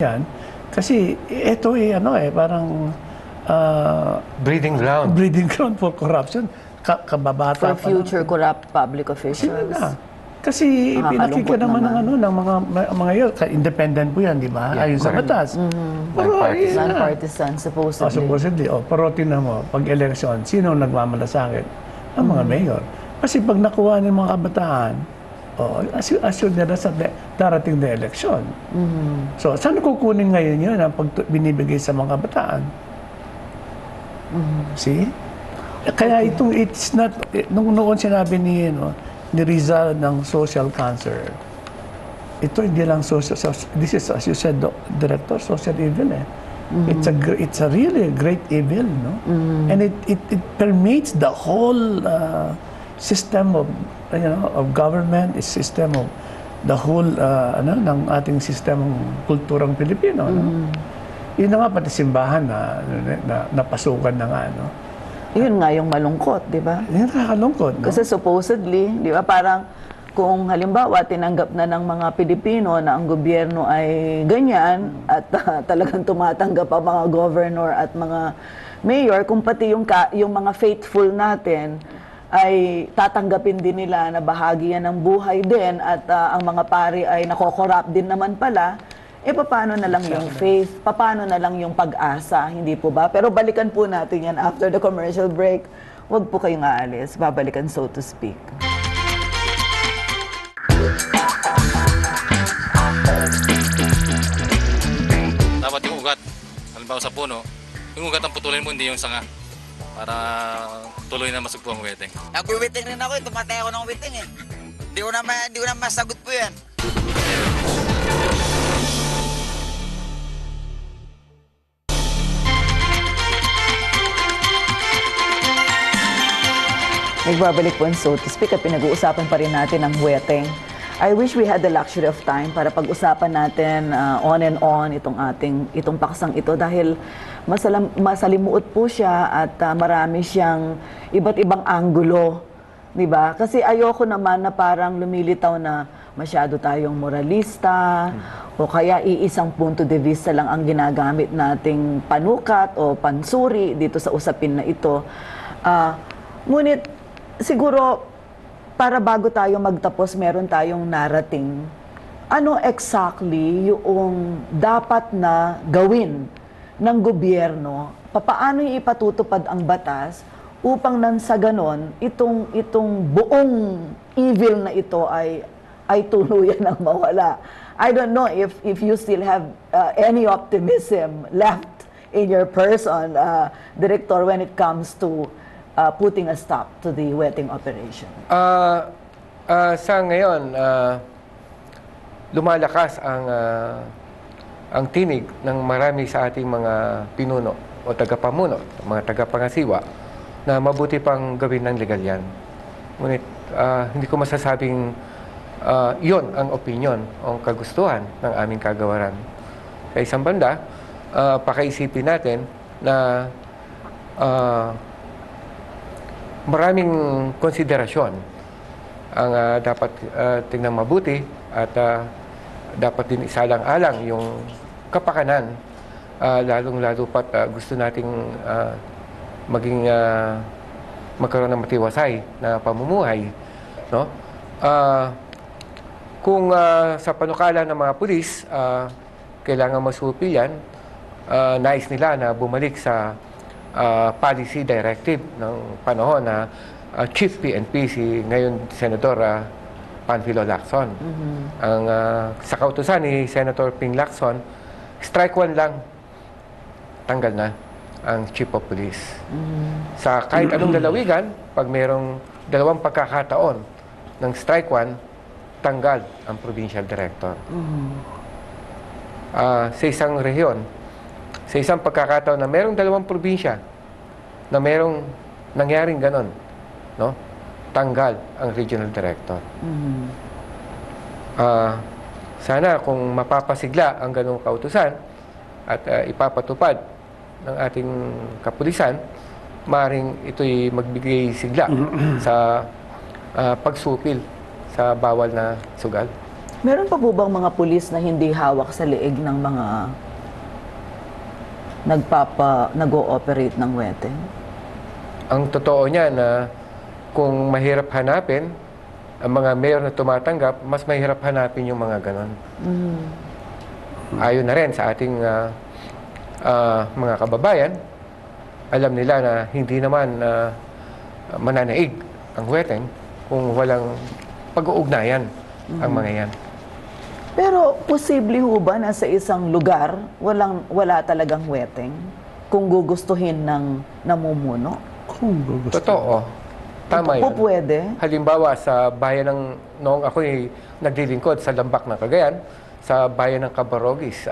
yan. Kasi ito parang Breeding ground. breeding ground for corruption. Kababata For future corrupt public officials. na. Kasi Nakakalungkot pinakikita naman naman. ng mga yun, independent po yan, di ba? Yeah, Ayon sa correct. batas. Pero Non-partisan, supposedly. supposedly, pero tingnan mo, pag eleksyon, sino ang nagmamalasakit? Ang mga mayor. Kasi pag nakuha ng mga kabataan, assured nila sa darating na eleksyon. So, saan kukunin ngayon yun ang binibigay sa mga kabataan? See? Kaya it's not, nung noon sinabi ni Rizal ng social cancer, ito hindi lang this is, as you said, Director, social evil eh. It's a really great evil, no? And it permeates the whole system of government, is system of the whole ng ating sistemong kulturang Pilipino, no? Yun na nga pati simbahan na napasukan na nga, no? Yun nga yung malungkot, di ba? Yun nakakalungkot, no? Kasi supposedly, di ba, parang kung halimbawa tinanggap na ng mga Pilipino na ang gobyerno ay ganyan at talagang tumatanggap ang mga governor at mga mayor, kung pati yung mga faithful natin ay tatanggapin din nila na bahagi yan ng buhay din at ang mga pari ay nakokorrupt din naman pala, paano na lang yung faith? Paano na lang yung pag-asa? Hindi po ba? Pero balikan po natin yan after the commercial break. Huwag po kayong aalis. Babalikan, so to speak. Dapat yung ugat, halimbawa sa puno, yung ugat ang putulin mo, hindi yung sanga. Para tuloy na masugpo ang wedding. Nag-witting rin ako, tumatay ako ng witting eh. Hindi ko na masagot po yan. Nagbabalik po ang so to speak at pinag-uusapan pa rin natin ang wedding. I wish we had the luxury of time para pag-usapan natin on and on itong paksang ito dahil masalimuot po siya at marami siyang iba't ibang anggulo, di ba? Kasi ayoko naman na parang lumilitaw na masyado tayong moralista o kaya iisang punto de vista lang ang ginagamit nating panukat o pansuri dito sa usapin na ito. Ngunit siguro para bago tayo magtapos, meron tayong narrating. Ano exactly yung dapat na gawin ng gobyerno? Paano ipatutupad ang batas upang nang sa ganon, itong buong evil na ito ay tuluyan ng mawala? I don't know if you still have any optimism left in your person, Director, when it comes to putting a stop to the wetting operation? Sa ngayon, lumalakas ang tinig ng marami sa ating mga pinuno o tagapamuno, mga tagapangasiwa, na mabuti pang gawin ng legal yan. Ngunit hindi ko masasabing yon ang opinion o kagustuhan ng aming kagawaran. Sa isang banda, pakaisipin natin na maraming konsiderasyon ang dapat tingnan mabuti at dapat din isalang-alang yung kapakanan, lalong-lalo pat gusto nating magkaroon ng matiwasay na pamumuhay, no? Kung sa panukala ng mga pulis, kailangan masupil yan, nais nila na bumalik sa policy directive ng panahon na Chief PNP si ngayon Senator Panfilo Lacson. Ang sa kautusan ni Senator Ping Lacson, strike one lang, tanggal na ang Chief of Police. Sa kahit anong lalawigan, pag mayroong dalawang pagkakataon ng strike one, tanggal ang Provincial Director. Sa isang rehiyon, sa isang pagkakataon na mayroong dalawang probinsya na mayroong nangyaring ganon, no? Tanggal ang Regional Director. Sana kung mapapasigla ang ganong kautusan at ipapatupad ng ating kapulisan, maaaring ito'y magbigay sigla sa pagsupil sa bawal na sugal. Meron pa po bang mga pulis na hindi hawak sa leeg ng mga nag-ooperate ng weteng? Ang totoo niya na kung mahirap hanapin, ang mga mayor na tumatanggap, mas mahirap hanapin yung mga ganon. Ayon na rin sa ating mga kababayan, alam nila na hindi naman mananaig ang weteng kung walang pag-uugnayan ang mga yan. Pero posible ho ba na sa isang lugar wala talagang weteng kung gugustuhin ng namumuno? Kung gusto. Totoo. Tama yun. Pwede. Halimbawa, sa bayan ng, noong ako'y naglilingkod sa Lambak ng Cagayan, sa bayan ng Cabarogis,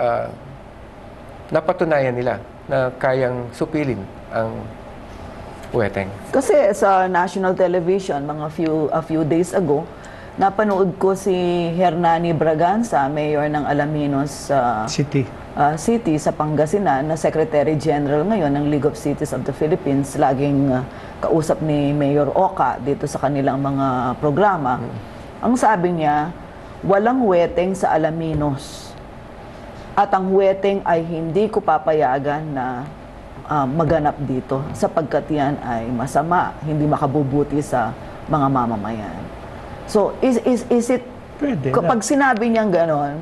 napatunayan nila na kayang supilin ang weteng. Kasi sa national television, a few days ago, napanood ko si Hernani Braganza, mayor ng Alaminos City. City sa Pangasinan, na Secretary General ngayon ng League of Cities of the Philippines, laging kausap ni Mayor Oka dito sa kanilang mga programa. Ang sabi niya, walang weteng sa Alaminos. At ang weteng ay hindi ko papayagan na maganap dito sapagkat yan ay masama, hindi makabubuti sa mga mamamayan. So, is it, Pwede kapag sinabi niyang ganon,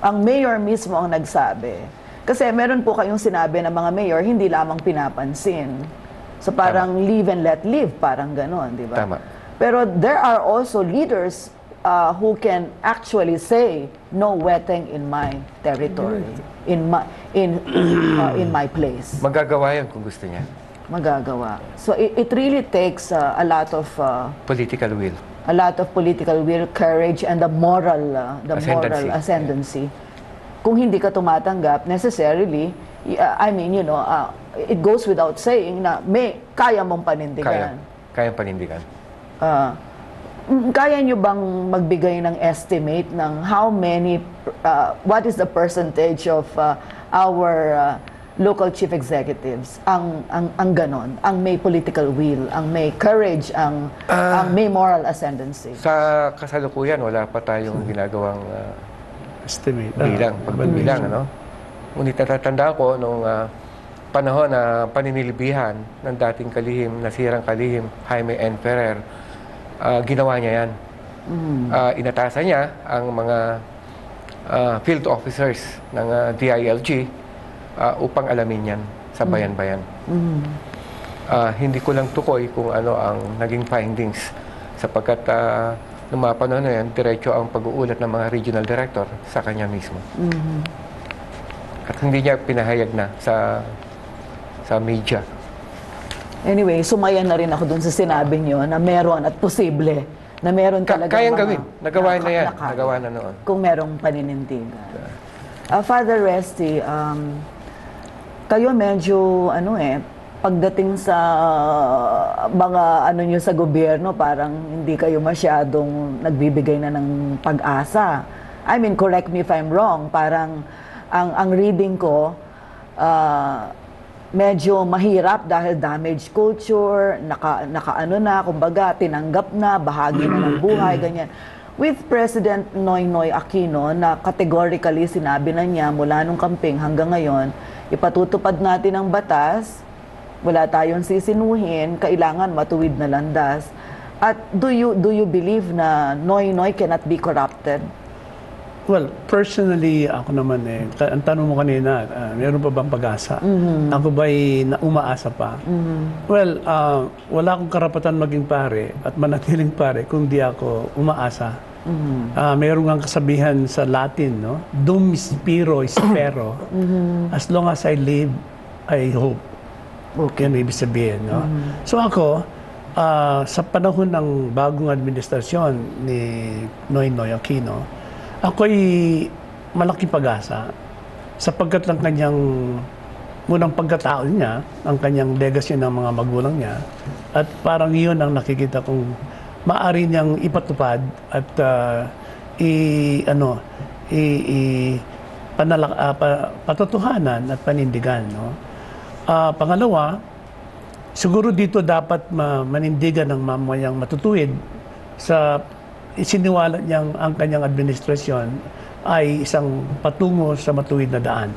ang mayor mismo ang nagsabi. Kasi meron po kayong sinabi na mga mayor, hindi lamang pinapansin. So parang live and let live, parang ganon, di ba? Tama. Pero there are also leaders who can actually say, no weteng in my territory, in my place. Magagawa yan kung gusto niya. Magagawa. So it really takes a lot of Political will. political will, courage, and the moral Ascendancy. ascendancy. Kung hindi ka tumatanggap, necessarily, it goes without saying na kaya mong panindigan. Kayang panindigan. Kaya nyo bang magbigay ng estimate ng what is the percentage of our local chief executives ang ganon, ang may political will, ang may courage, ang may moral ascendancy? Sa kasalukuyan, wala pa tayong ginagawang Estimate. pagbibilang, ano? Ngunit natatanda ko nung panahon na paninilibihan ng dating kalihim, nasirang kalihim, Jaime N. Ferrer, ginawa niya yan. Inatasan niya ang mga field officers ng DILG upang alamin yan sa bayan-bayan. Hindi ko lang tukoy kung ano ang naging findings sapagkat nung mga panahon na yan, diretso ang pag-uulat ng mga regional director sa kanya mismo. At hindi niya pinahayag na sa media. Anyway, sumayan na rin ako dun sa sinabi nyo na meron at posible na meron talaga Kayang gawin. Nagawa na yan. Nagawa na noon. Kung merong paninindigan. Father Resty, kayo medyo, pagdating sa mga nyo sa gobyerno, parang hindi kayo masyadong nagbibigay na ng pag-asa. I mean, correct me if I'm wrong, parang ang reading ko, medyo mahirap dahil damage culture, kumbaga, tinanggap na, bahagi na ng buhay, ganyan. With President Noynoy Aquino, na categorically sinabi na niya mula nung campaign hanggang ngayon, ipatutupad natin ang batas, wala tayong sisinuhin, kailangan matuwid na landas. At do you believe na Noynoy cannot be corrupted? Well, personally, ako naman ang tanong mo kanina, meron pa bang pag-asa? Ako ba'y umaasa pa? Well, wala akong karapatan maging pare at manatiling pare kung di ako umaasa. Meron nga kasabihan sa Latin, no? Dum spiro spero. As long as I live, I hope. Okay. Yan ibig sabihin, no? So ako, sa panahon ng bagong administrasyon ni Noynoy Aquino, ako'y malaki pag-asa sapagkat lang kanyang unang pagkatao niya, ang kanyang legacy ng mga magulang niya, at parang iyon ang nakikita kong maaari niyang ipatupad at patotohanan at panindigan, no? Pangalawa, siguro dito dapat manindigan ng mamayang matutuwid sa isiniwalat niyang ang kanyang administrasyon ay isang patungo sa matuwid na daan.